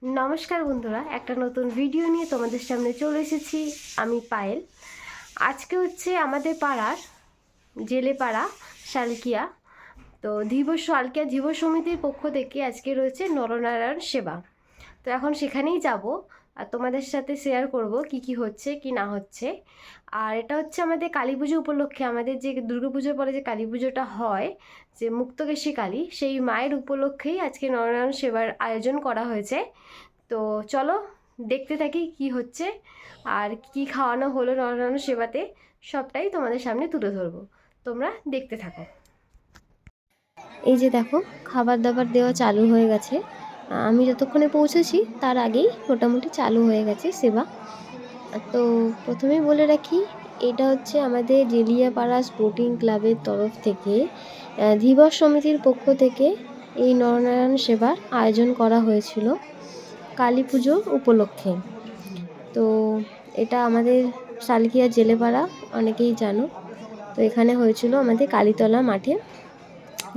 নমস্কার বন্ধুরা, একটা নতুন ভিডিও নিয়ে তোমাদের সামনে চলে এসেছি। আমি পায়েল। আজকে হচ্ছে আমাদের পাড়ার জেলেপাড়া শালকিয়া, তো শালকিয়া ধীব সমিতির পক্ষ থেকে আজকে রয়েছে নরনারায়ণ সেবা। তো এখন সেখানেই যাব আর তোমাদের সাথে শেয়ার করব কি কি হচ্ছে কি না হচ্ছে। আর এটা হচ্ছে আমাদের কালী পুজো উপলক্ষে, আমাদের যে দুর্গাপুজোর পরে যে কালী পুজোটা হয়, যে মুক্তকেশী কালী, সেই মায়ের উপলক্ষেই আজকে নরনারায়ণ সেবার আয়োজন করা হয়েছে। তো চলো দেখতে থাকি কি হচ্ছে আর কি খাওয়ানো হলো নরনারায়ণ সেবাতে, সবটাই তোমাদের সামনে তুলে ধরবো। তোমরা দেখতে থাকো। এই যে দেখো, খাবার দাবার দেওয়া চালু হয়ে গেছে। আমি যতক্ষণে পৌঁছেছি তার আগেই মোটামুটি চালু হয়ে গেছে সেবা। তো প্রথমেই বলে রাখি, এটা হচ্ছে আমাদের জেলিয়াপাড়া স্পোর্টিং ক্লাবের তরফ থেকে ধীবর সমিতির পক্ষ থেকে এই নরনারায়ণ সেবার আয়োজন করা হয়েছিল কালী পুজো উপলক্ষে। তো এটা আমাদের শালকিয়া জেলেপাড়া, অনেকেই জানো। তো এখানে হয়েছিল আমাদের কালীতলা মাঠে,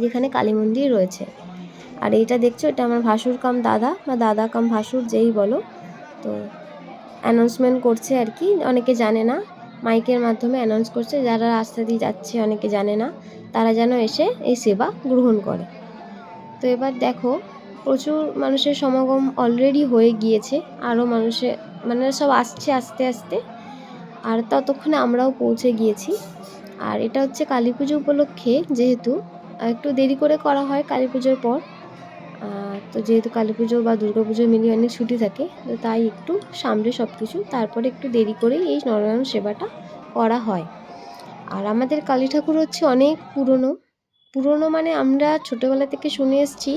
যেখানে কালী মন্দির রয়েছে। আর এইটা দেখছো, এটা আমার ভাসুর কাম দাদা বা দাদা কাম ভাসুর যেই বলো। তো অ্যানাউন্সমেন্ট করছে আর কি, অনেকে জানে না, মাইকের মাধ্যমে অ্যানাউন্স করছে, যারা রাস্তা দিয়ে যাচ্ছে অনেকে জানে না, তারা যেন এসে এই সেবা গ্রহণ করে। তো এবার দেখো, প্রচুর মানুষের সমাগম অলরেডি হয়ে গিয়েছে, আরও মানুষের মানে সব আসছে আস্তে আস্তে। আর ততক্ষণে আমরাও পৌঁছে গিয়েছি। আর এটা হচ্ছে কালী পুজো উপলক্ষে, যেহেতু একটু দেরি করে করা হয় কালী পুজোর পর। তো যেহেতু কালী পুজো বা দুর্গা পুজো মিলিয়ে অনেক ছুটি থাকে, তো তাই একটু সামনে সব কিছু, তারপরে একটু দেরি করেই এই নরনারায়ণ সেবাটা করা হয়। আর আমাদের কালী ঠাকুর হচ্ছে অনেক পুরনো মানে আমরা ছোটোবেলা থেকে শুনে এসেছি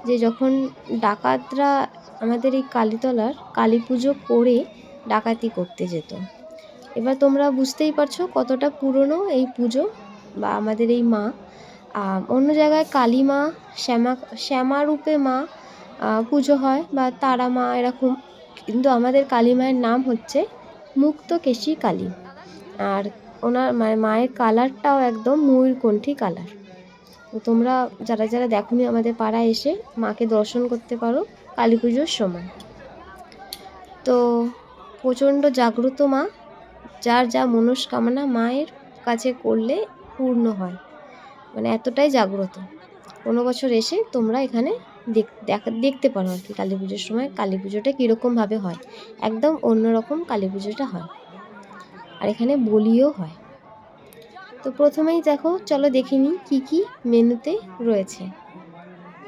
যে যখন ডাকাতরা আমাদের এই কালীতলার কালী পুজো করে ডাকাতি করতে যেত। এবার তোমরা বুঝতেই পারছো কতটা পুরনো এই পুজো বা আমাদের এই মা। অন্য জায়গায় কালী মা, শ্যামা রূপে মা পুজো হয় বা তারা মা এরকম, কিন্তু আমাদের কালী মায়ের নাম হচ্ছে মুক্তকেশী কালী। আর ওনার মায়ের কালারটাও একদম ময়ূরকণ্ঠী কালার। তো তোমরা যারা যারা দেখোনি, আমাদের পাড়ায় এসে মাকে দর্শন করতে পারো কালী পুজোর সময়। তো প্রচণ্ড জাগ্রত মা, যার যা মনস্কামনা মায়ের কাছে করলে পূর্ণ হয়, মানে এতটাই জাগ্রত। কোনো বছর এসে তোমরা এখানে দেখতে পারো আর কি কালী পুজোর সময় কালী পুজোটা কীরকমভাবে হয়। একদম অন্যরকম কালী পুজোটা হয়, আর এখানে বলিও হয়। তো প্রথমেই দেখো, চলো দেখে নিই কী কী মেনুতে রয়েছে।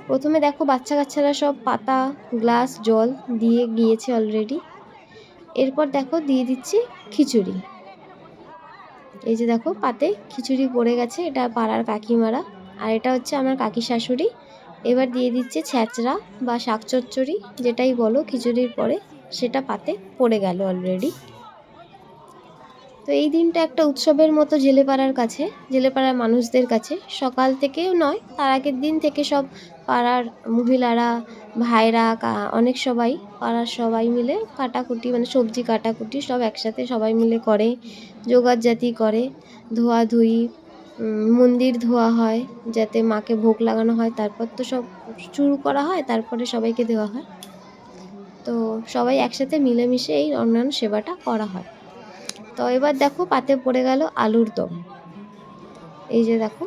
প্রথমে দেখো, বাচ্চা কাচ্চারা সব পাতা, গ্লাস, জল দিয়ে গিয়েছে অলরেডি। এরপর দেখো দিয়ে দিচ্ছি খিচুড়ি। এই যে দেখো, পাতে খিচুড়ি পড়ে গেছে, এটা পাড়ার কাকিমারা, আর এটা হচ্ছে আমার কাকি শাশুড়ি। এবার দিয়ে দিচ্ছে ছ্যাঁচড়া বা শাক চচ্চড়ি, যেটাই বলো খিচুড়ির পরে, সেটা পাতে পড়ে গেল অলরেডি। তো এই দিনটা একটা উৎসবের মতো জেলেপাড়ার কাছে, জেলেপাড়ার মানুষদের কাছে। সকাল থেকেও নয়, তার আগের দিন থেকে সব পাড়ার মহিলারা, ভাইরা, অনেক সবাই, পাড়ার সবাই মিলে কাটাকুটি, মানে সবজি কাটাকুটি সব একসাথে সবাই মিলে করে, জোগাড়জাতি করে, ধোয়াধুয়ি, মন্দির ধোয়া হয় যাতে মাকে ভোগ লাগানো হয়, তারপর তো সব চুর করা হয়, তারপরে সবাইকে দেওয়া হয়। তো সবাই একসাথে মিলেমিশে এই নরনারায়ণ সেবাটা করা হয়। তো এবার দেখো, পাতে পড়ে গেল আলুর দম। এই যে দেখো,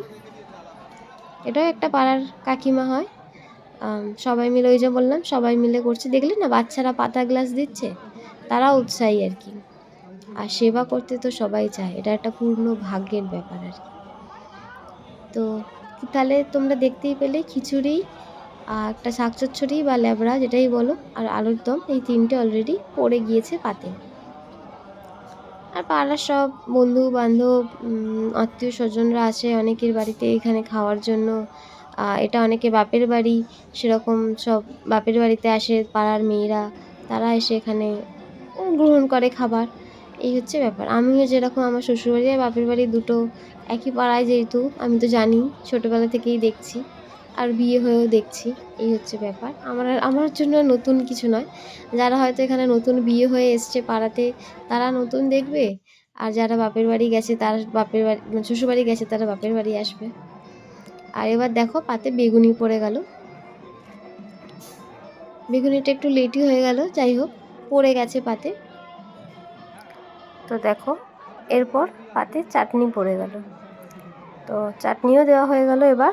এটাও একটা পাড়ার কাকিমা হয়, সবাই মিলে, ওই যে বললাম সবাই মিলে করছে। দেখলে না, বাচ্চারা পাতা গ্লাস দিচ্ছে, তারাও উৎসাহী আর কি। আর সেবা করতে তো সবাই চায়, এটা একটা পূর্ণ ভাগ্যের ব্যাপার আর কি। তো তাহলে তোমরা দেখতেই পেলে, খিচুড়ি আর একটা শাক চচ্চড়ি বা ল্যাবড়া যেটাই বলো, আর আলুর দম, এই তিনটে অলরেডি পড়ে গিয়েছে পাতে। আর পাড়ার সব বন্ধু বান্ধব, আত্মীয় স্বজনরা আসে অনেকের বাড়িতে এখানে খাওয়ার জন্য। এটা অনেকে বাপের বাড়ি, সেরকম সব বাপের বাড়িতে আসে পাড়ার মেয়েরা, তারা এসে এখানে গ্রহণ করে খাবার। এই হচ্ছে ব্যাপার। আমিও যেরকম আমার শ্বশুরবাড়ি আর বাপের বাড়ি দুটো একই পাড়ায়, যেহেতু আমি তো জানি, ছোটোবেলা থেকেই দেখছি, আর বিয়ে হয়েও দেখছি। এই হচ্ছে ব্যাপার। আমার জন্য নতুন কিছু নয়। যারা হয়তো এখানে নতুন বিয়ে হয়ে এসছে পাড়াতে, তারা নতুন দেখবে, আর যারা বাপের বাড়ি গেছে, তারা বাপের বাড়ি, শ্বশুরবাড়ি গেছে, তারা বাপের বাড়ি আসবে। আর এবার দেখো, পাতে বেগুনি পড়ে গেল। বেগুনিটা একটু লেটই হয়ে গেল, যাই হোক পড়ে গেছে পাতে। তো দেখো এরপর পাতে চাটনি পড়ে গেল, তো চাটনিও দেওয়া হয়ে গেল। এবার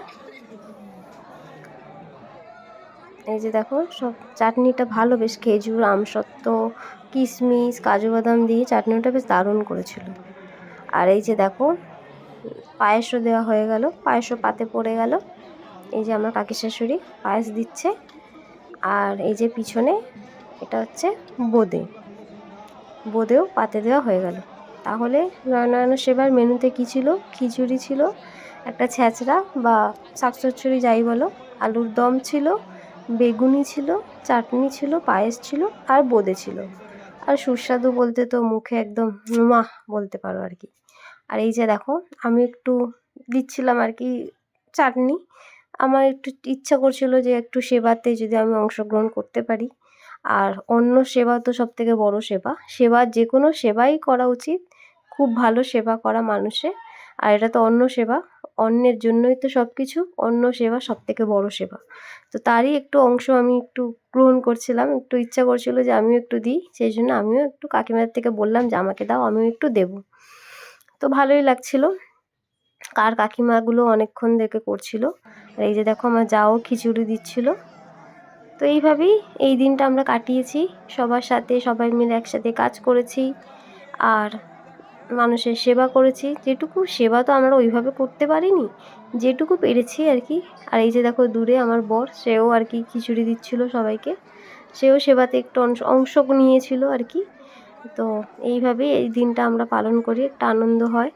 এই যে দেখো সব চাটনিটা ভালো, বেশ খেজুর, আমসত্ত্ব, কিশমিশ, কাজু বাদাম দিয়ে চাটনিটা বেশ দারুণ করেছিল। আর এই যে দেখো পায়েসও দেওয়া হয়ে গেল, পায়েসও পাতে পড়ে গেল। এই যে আমার কাকি শাশুড়ি পায়েস দিচ্ছে। আর এই যে পিছনে এটা হচ্ছে বোঁদে, বোঁদেও পাতে দেওয়া হয়ে গেল। তাহলে নয়নারায়ণ সেবার মেনুতে কী ছিল? খিচুড়ি ছিল, একটা ছ্যাঁচড়া বা শাক চচ্চড়ি যাই বলো, আলুর দম ছিল, বেগুনি ছিল, চাটনি ছিল, পায়েস ছিল আর বোঁদে ছিল। আর সুস্বাদু বলতে তো মুখে একদম মাহ বলতে পারো আর কি। আর এই যে দেখো আমি একটু দিচ্ছিলাম আর কি চাটনি, আমার একটু ইচ্ছা করছিল যে একটু সেবাতে যদি আমি অংশগ্রহণ করতে পারি। আর অন্ন সেবা তো সবথেকে বড় সেবা, সেবা যে কোনো সেবাই করা উচিত, খুব ভালো সেবা করা মানুষের। আর এটা তো অন্ন সেবা, অন্নের জন্যই তো সব কিছু, অন্ন সেবা সবথেকে বড় সেবা। তো তারই একটু অংশ আমি একটু গ্রহণ করছিলাম, একটু ইচ্ছা করছিল যে আমিও একটু দিই, সেই জন্য আমিও একটু কাকিমাদের থেকে বললাম যে আমাকে দাও, আমিও একটু দেবো। তো ভালোই লাগছিল, আর কাকিমাগুলো অনেকক্ষণ থেকে করছিল। আর এই যে দেখো আমার যাও খিচুড়ি দিচ্ছিল। তো এইভাবেই এই দিনটা আমরা কাটিয়েছি, সবার সাথে সবাই মিলে একসাথে কাজ করেছি আর মানুষের সেবা করেছি। যেটুকু সেবা তো আমরা ওইভাবে করতে পারিনি, যেটুকু পেরেছি আর কি। আর এই যে দেখো দূরে আমার বর, সেও আর কি খিচুড়ি দিচ্ছিল সবাইকে, সেও সেবাতে একটু অংশ নিয়েছিল আর কি। তো এইভাবেই এই দিনটা আমরা পালন করি, একটা আনন্দ হয়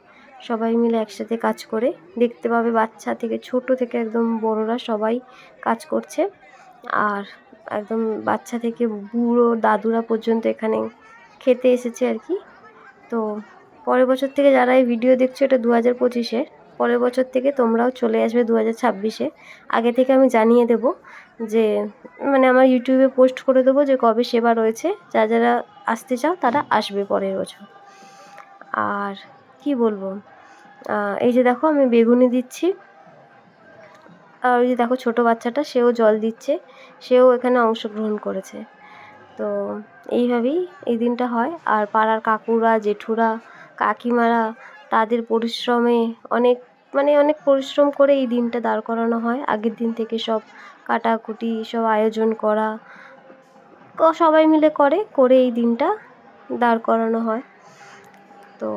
সবাই মিলে একসাথে কাজ করে। দেখতে পাবে বাচ্চা থেকে ছোট থেকে একদম বড়রা সবাই কাজ করছে, আর একদম বাচ্চা থেকে বুড়ো দাদুরা পর্যন্ত এখানে খেতে এসেছে আর কি। তো পরের বছর থেকে যারা এই ভিডিও দেখছো, এটা 2025-এ, পরের বছর থেকে তোমরাও চলে আসবে 2026-এ। আগে থেকে আমি জানিয়ে দেব যে মানে আমার ইউটিউবে পোস্ট করে দেবো যে কবে সেবা রয়েছে, যারা আসতে চাও তারা আসবে পরের বছর। আর কি বলবো, এই যে দেখো আমি বেগুনি দিচ্ছি, আর ওই যে দেখো ছোটো বাচ্চাটা সেও জল দিচ্ছে, সেও এখানে অংশগ্রহণ করেছে। তো এইভাবেই এই দিনটা হয়। আর পাড়ার কাকুরা, জেঠুরা, কাকিমারা তাদের পরিশ্রমে অনেক পরিশ্রম করে এই দিনটা দাঁড় করানো হয়। আগের দিন থেকে সব কাটাকুটি, সব আয়োজন করা সবাই মিলে করে এই দিনটা দাঁড় করানো হয়। তো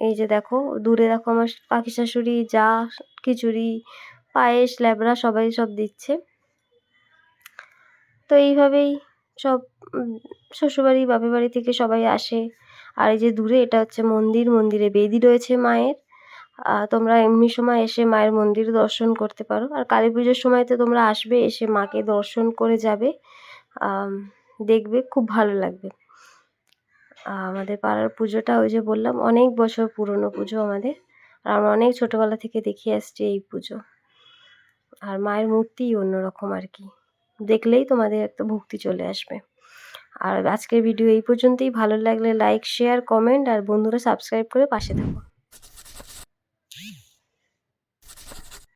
এই যে দেখো দূরে দেখো আমার কাকি শাশুড়ি যা খিচুড়ি, পায়েস, ল্যাবড়া সবাই সব দিচ্ছে। তো এইভাবেই সব শ্বশুরবাড়ি বাপের বাড়ি থেকে সবাই আসে। আর এই যে দূরে এটা হচ্ছে মন্দির, মন্দিরে বেদি রয়েছে মায়ের। তোমরা এমনি সময় এসে মায়ের মন্দির দর্শন করতে পারো। আর কালী পুজোর সময় তো তোমরা আসবে, এসে মাকে দর্শন করে যাবে, দেখবে খুব ভালো লাগবে। আমাদের পাড়ার পুজোটা ওই যে বললাম অনেক বছর পুরনো পুজো আমাদের, আর আমরা অনেক ছোটোবেলা থেকে দেখে আসছি এই পুজো। আর মায়ের মূর্তিই অন্যরকম আর কি, দেখলেই তোমাদের একটা ভক্তি চলে আসবে। আর আজকের ভিডিও এই পর্যন্তই। ভালো লাগলে লাইক, শেয়ার, কমেন্ট আর বন্ধুরা সাবস্ক্রাইব করে পাশে থাকো।